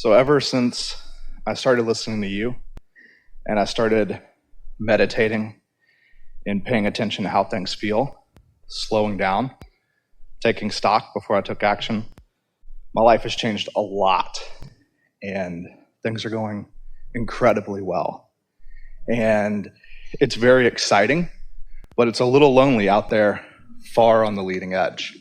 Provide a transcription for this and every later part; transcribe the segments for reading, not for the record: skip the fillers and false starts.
So ever since I started listening to you and I started meditating and paying attention to how things feel, slowing down, taking stock before I took action, my life has changed a lot and things are going incredibly well. And it's very exciting, but it's a little lonely out there far on the leading edge.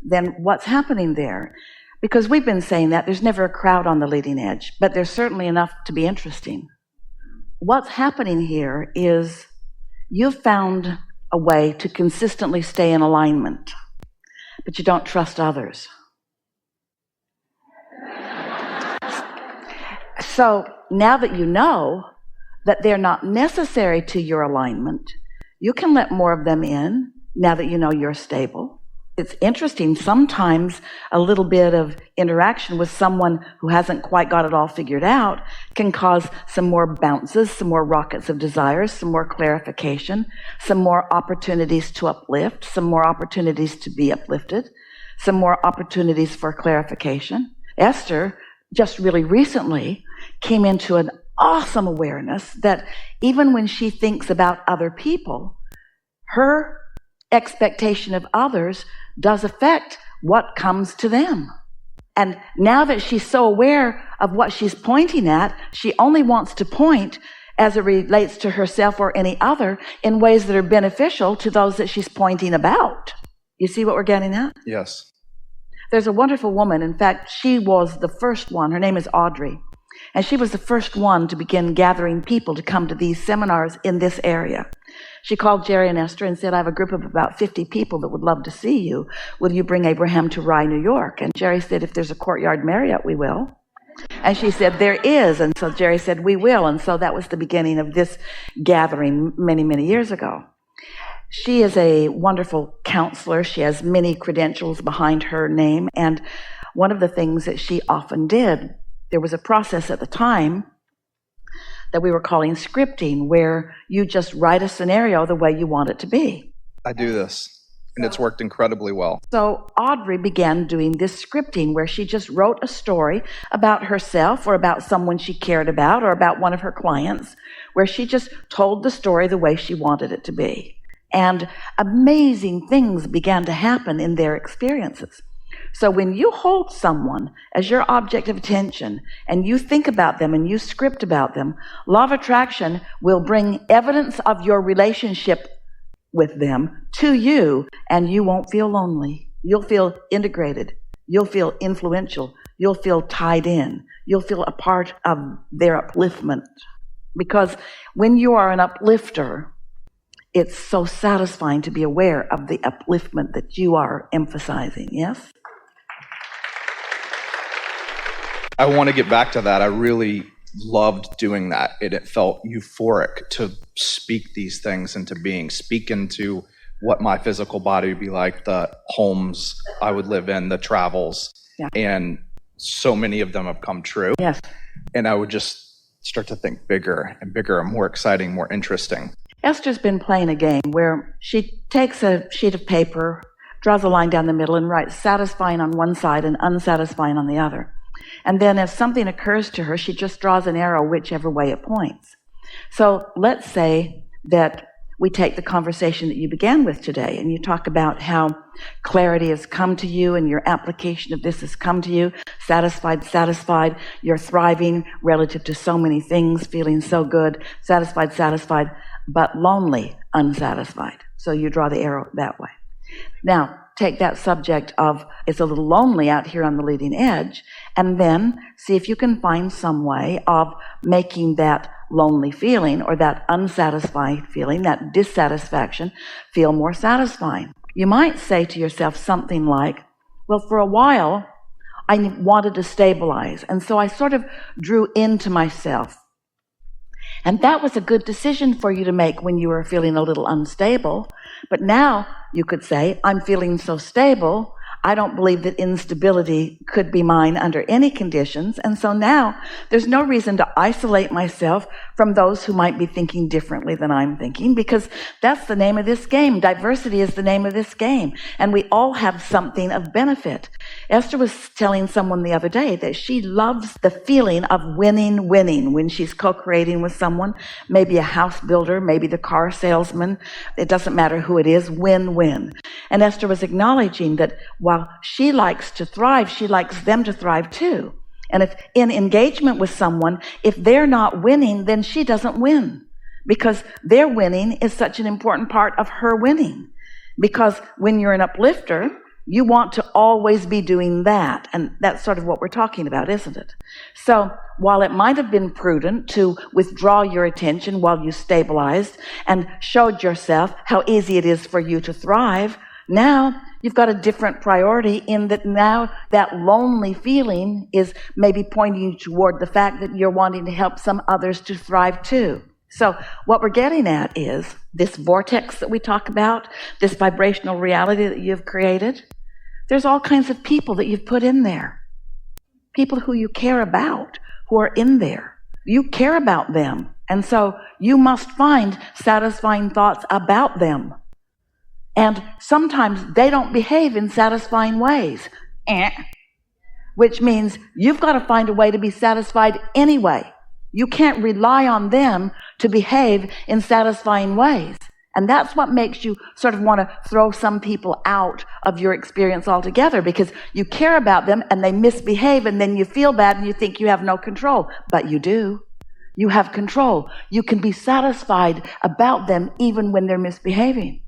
Then what's happening there? Because we've been saying that there's never a crowd on the leading edge, but there's certainly enough to be interesting. What's happening here is you've found a way to consistently stay in alignment, but you don't trust others. So now that you know that they're not necessary to your alignment, you can let more of them in now that you know you're stable. It's interesting, sometimes a little bit of interaction with someone who hasn't quite got it all figured out can cause some more bounces, some more rockets of desires, some more clarification, some more opportunities to uplift, some more opportunities to be uplifted, some more opportunities for clarification. Esther just really recently came into an awesome awareness that even when she thinks about other people, her expectation of others does affect what comes to them. And now that she's so aware of what she's pointing at, she only wants to point as it relates to herself or any other in ways that are beneficial to those that she's pointing about. You see what we're getting at? Yes. There's a wonderful woman. In fact, she was the first one. Her name is Audrey. And she was the first one to begin gathering people to come to these seminars in this area. She called Jerry and Esther and said, I have a group of about 50 people that would love to see you. Will you bring Abraham to Rye, New York? And Jerry said, if there's a Courtyard Marriott, we will. And she said, there is. And so Jerry said, we will. And so that was the beginning of this gathering many, many years ago. She is a wonderful counselor. She has many credentials behind her name. And one of the things that she often did, there was a process at the time that we were calling scripting, where you just write a scenario the way you want it to be. I do this, and it's worked incredibly well. So Audrey began doing this scripting where she just wrote a story about herself or about someone she cared about or about one of her clients, where she just told the story the way she wanted it to be. And amazing things began to happen in their experiences. So when you hold someone as your object of attention and you think about them and you script about them, law of attraction will bring evidence of your relationship with them to you, and you won't feel lonely. You'll feel integrated. You'll feel influential. You'll feel tied in. You'll feel a part of their upliftment. Because when you are an uplifter, it's so satisfying to be aware of the upliftment that you are emphasizing, yes? I want to get back to that. I really loved doing that. It felt euphoric to speak these things into being, speak into what my physical body would be like, the homes I would live in, the travels. Yeah. And so many of them have come true. Yes. And I would just start to think bigger and bigger, more exciting, more interesting. Esther's been playing a game where she takes a sheet of paper, draws a line down the middle, and writes satisfying on one side and unsatisfying on the other. And then if something occurs to her, she just draws an arrow whichever way it points. So let's say that we take the conversation that you began with today, and you talk about how clarity has come to you and your application of this has come to you, satisfied, you're thriving relative to so many things, feeling so good, satisfied, but lonely, unsatisfied. So you draw the arrow that way. Now, take that subject of it's a little lonely out here on the leading edge, and then see if you can find some way of making that lonely feeling or that unsatisfied feeling, that dissatisfaction, feel more satisfying. You might say to yourself something like, well, for a while, I wanted to stabilize, and so I sort of drew into myself. And that was a good decision for you to make when you were feeling a little unstable. But now you could say, I'm feeling so stable, I don't believe that instability could be mine under any conditions. And so now there's no reason to isolate myself from those who might be thinking differently than I'm thinking, because that's the name of this game. Diversity is the name of this game. And we all have something of benefit. Esther was telling someone the other day that she loves the feeling of winning when she's co-creating with someone, maybe a house builder, maybe the car salesman. It doesn't matter who it is, win. And Esther was acknowledging that while she likes to thrive, she likes them to thrive too. And if in engagement with someone, if they're not winning, then she doesn't win, because their winning is such an important part of her winning. Because when you're an uplifter, you want to always be doing that. And that's sort of what we're talking about, isn't it? So while it might have been prudent to withdraw your attention while you stabilized and showed yourself how easy it is for you to thrive, now you've got a different priority, in that now that lonely feeling is maybe pointing you toward the fact that you're wanting to help some others to thrive too. So what we're getting at is this vortex that we talk about, this vibrational reality that you've created. There's all kinds of people that you've put in there. People who you care about, who are in there. You care about them. And so you must find satisfying thoughts about them. And sometimes they don't behave in satisfying ways. Which means you've got to find a way to be satisfied anyway. You can't rely on them to behave in satisfying ways. And that's what makes you sort of want to throw some people out of your experience altogether, because you care about them and they misbehave, and then you feel bad and you think you have no control. But you do. You have control. You can be satisfied about them even when they're misbehaving.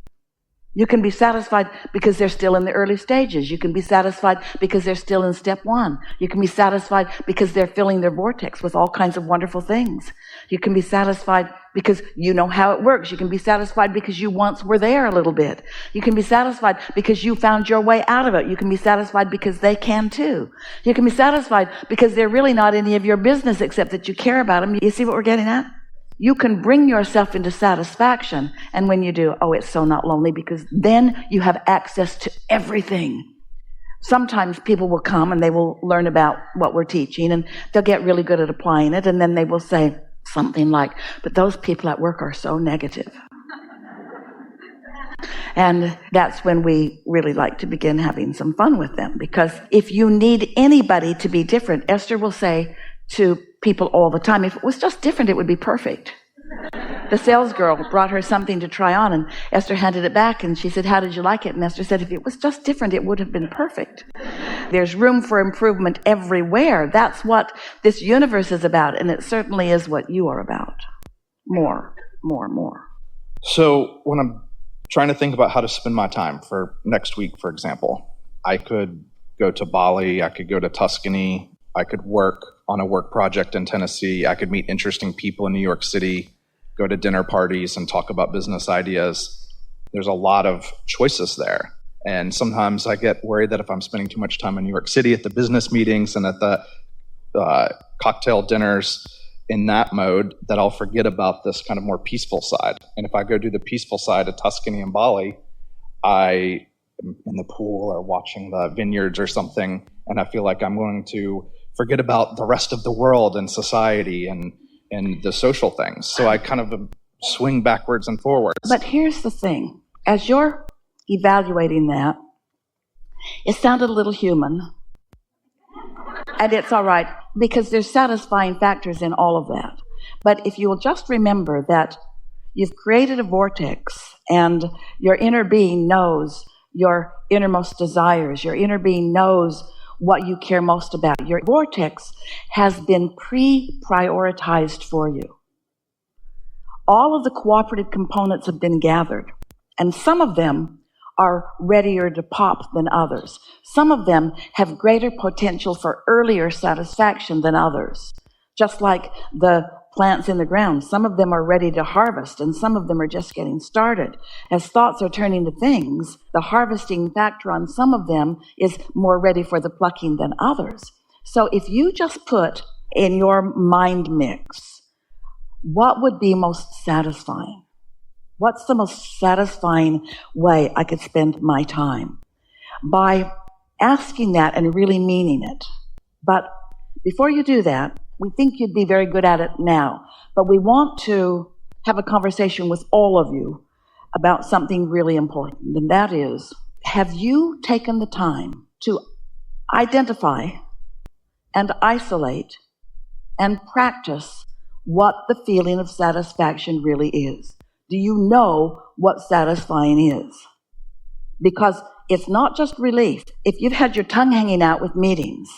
You can be satisfied because they're still in the early stages. You can be satisfied because they're still in step one. You can be satisfied because they're filling their vortex with all kinds of wonderful things. You can be satisfied because you know how it works. You can be satisfied because you once were there a little bit. You can be satisfied because you found your way out of it. You can be satisfied because they can too. You can be satisfied because they're really not any of your business except that you care about them. You see what we're getting at? You can bring yourself into satisfaction. And when you do, it's so not lonely, because then you have access to everything. Sometimes people will come and they will learn about what we're teaching, and they'll get really good at applying it. And then they will say something like, but those people at work are so negative. And that's when we really like to begin having some fun with them. Because if you need anybody to be different, Esther will say to people all the time, if it was just different, it would be perfect. The sales girl brought her something to try on, and Esther handed it back, and she said, how did you like it? And Esther said, if it was just different, it would have been perfect. There's room for improvement everywhere. That's what this universe is about, and it certainly is what you are about. More. So when I'm trying to think about how to spend my time for next week, for example, I could go to Bali, I could go to Tuscany, I could work on a work project in Tennessee, I could meet interesting people in New York City, go to dinner parties and talk about business ideas. There's a lot of choices there. And sometimes I get worried that if I'm spending too much time in New York City at the business meetings and at the cocktail dinners in that mode, that I'll forget about this kind of more peaceful side. And if I go do the peaceful side of Tuscany and Bali, I am in the pool or watching the vineyards or something, and I feel like I'm going to forget about the rest of the world and society and the social things. So I kind of swing backwards and forwards. But here's the thing. As you're evaluating that, it sounded a little human. And it's all right, because there's satisfying factors in all of that. But if you will just remember that you've created a vortex, and your inner being knows your innermost desires. Your inner being knows what you care most about. Your vortex has been pre-prioritized for you. All of the cooperative components have been gathered, and some of them are readier to pop than others. Some of them have greater potential for earlier satisfaction than others. Just like the plants in the ground, some of them are ready to harvest and some of them are just getting started. As thoughts are turning to things, the harvesting factor on some of them is more ready for the plucking than others. So if you just put in your mind mix, what would be most satisfying? What's the most satisfying way I could spend my time? By asking that and really meaning it. But before you do that, we think you'd be very good at it now, but we want to have a conversation with all of you about something really important, and that is, have you taken the time to identify and isolate and practice what the feeling of satisfaction really is? Do you know what satisfying is? Because it's not just relief. If you've had your tongue hanging out with meetings,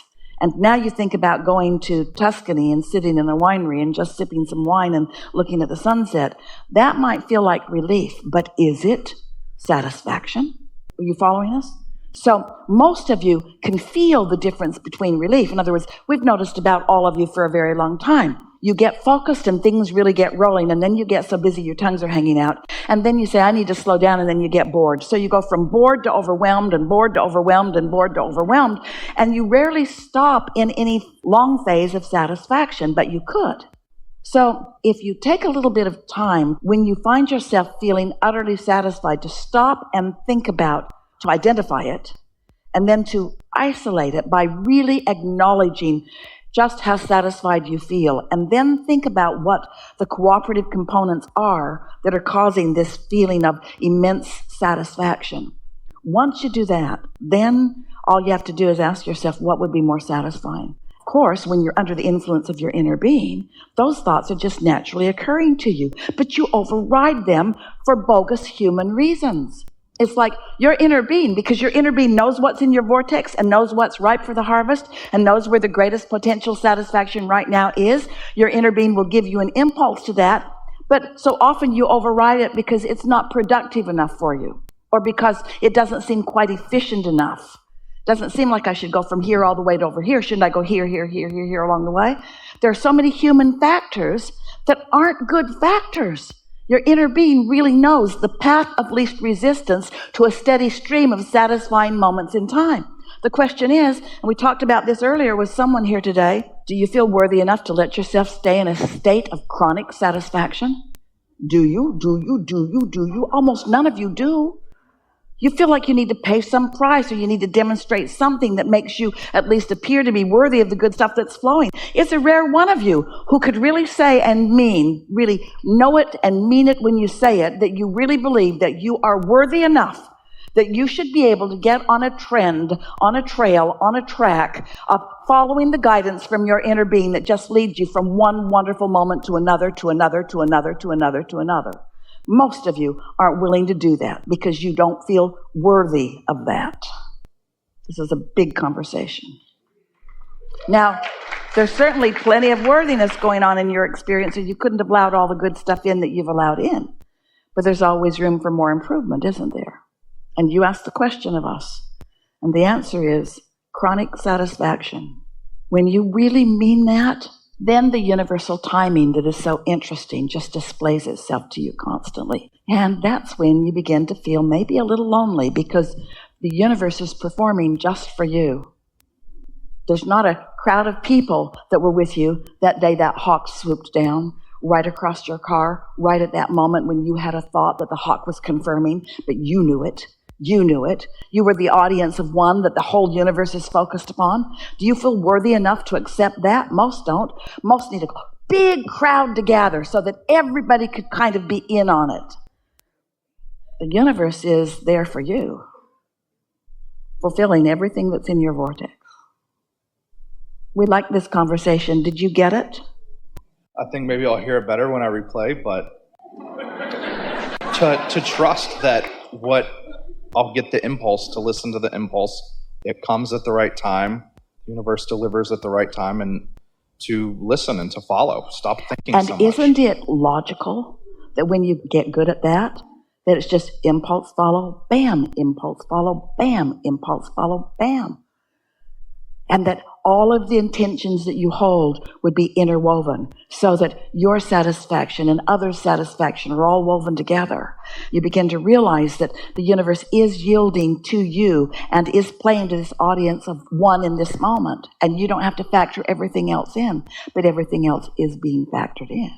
and now you think about going to Tuscany and sitting in a winery and just sipping some wine and looking at the sunset, that might feel like relief, but is it satisfaction? Are you following us? So most of you can feel the difference between relief. In other words, we've noticed about all of you for a very long time. You get focused and things really get rolling, and then you get so busy your tongues are hanging out, and then you say, I need to slow down, and then you get bored. So you go from bored to overwhelmed and bored to overwhelmed and bored to overwhelmed, and you rarely stop in any long phase of satisfaction, but you could. So if you take a little bit of time when you find yourself feeling utterly satisfied to stop and think about, to identify it, and then to isolate it by really acknowledging just how satisfied you feel, and then think about what the cooperative components are that are causing this feeling of immense satisfaction. Once you do that, then all you have to do is ask yourself, what would be more satisfying? Of course, when you're under the influence of your inner being, those thoughts are just naturally occurring to you, but you override them for bogus human reasons. It's like your inner being, because your inner being knows what's in your vortex and knows what's ripe for the harvest and knows where the greatest potential satisfaction right now is. Your inner being will give you an impulse to that, but so often you override it because it's not productive enough for you, or because it doesn't seem quite efficient enough. Doesn't seem like I should go from here all the way to over here. Shouldn't I go here, here, here, here, here along the way? There are so many human factors that aren't good factors. Your inner being really knows the path of least resistance to a steady stream of satisfying moments in time. The question is, and we talked about this earlier with someone here today, do you feel worthy enough to let yourself stay in a state of chronic satisfaction? Do you? Do you? Do you? Do you? Almost none of you do. You feel like you need to pay some price, or you need to demonstrate something that makes you at least appear to be worthy of the good stuff that's flowing. It's a rare one of you who could really say and mean, really know it and mean it when you say it, that you really believe that you are worthy enough, that you should be able to get on a trend, on a trail, on a track of following the guidance from your inner being that just leads you from one wonderful moment to another, to another, to another, to another, to another. Most of you aren't willing to do that because you don't feel worthy of that. This is a big conversation. Now, there's certainly plenty of worthiness going on in your experience, or you couldn't have allowed all the good stuff in that you've allowed in. But there's always room for more improvement, isn't there? And you ask the question of us, and the answer is chronic satisfaction. When you really mean that, then the universal timing that is so interesting just displays itself to you constantly. And that's when you begin to feel maybe a little lonely, because the universe is performing just for you. There's not a crowd of people that were with you that day that hawk swooped down right across your car, right at that moment when you had a thought that the hawk was confirming, but you knew it. You knew it. You were the audience of one that the whole universe is focused upon. Do you feel worthy enough to accept that? Most don't. Most need a big crowd to gather so that everybody could kind of be in on it. The universe is there for you, fulfilling everything that's in your vortex. We like this conversation. Did you get it? I think maybe I'll hear it better when I replay, but to trust that what I'll get the impulse to listen to the impulse. It comes at the right time. The universe delivers at the right time, and to listen and to follow. Stop thinking so much. And isn't it logical that when you get good at that it's just impulse follow, bam, impulse follow, bam, impulse follow, bam. And that all of the intentions that you hold would be interwoven so that your satisfaction and others' satisfaction are all woven together. You begin to realize that the universe is yielding to you and is playing to this audience of one in this moment. And you don't have to factor everything else in, but everything else is being factored in.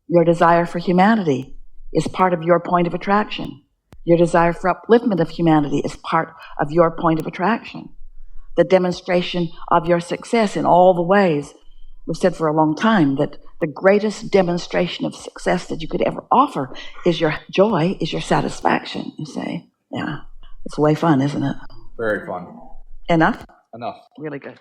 Your desire for humanity is part of your point of attraction. Your desire for upliftment of humanity is part of your point of attraction. The demonstration of your success in all the ways. We've said for a long time that the greatest demonstration of success that you could ever offer is your joy, is your satisfaction, you say. Yeah, it's way fun, isn't it? Very fun. Enough? Enough. Really good.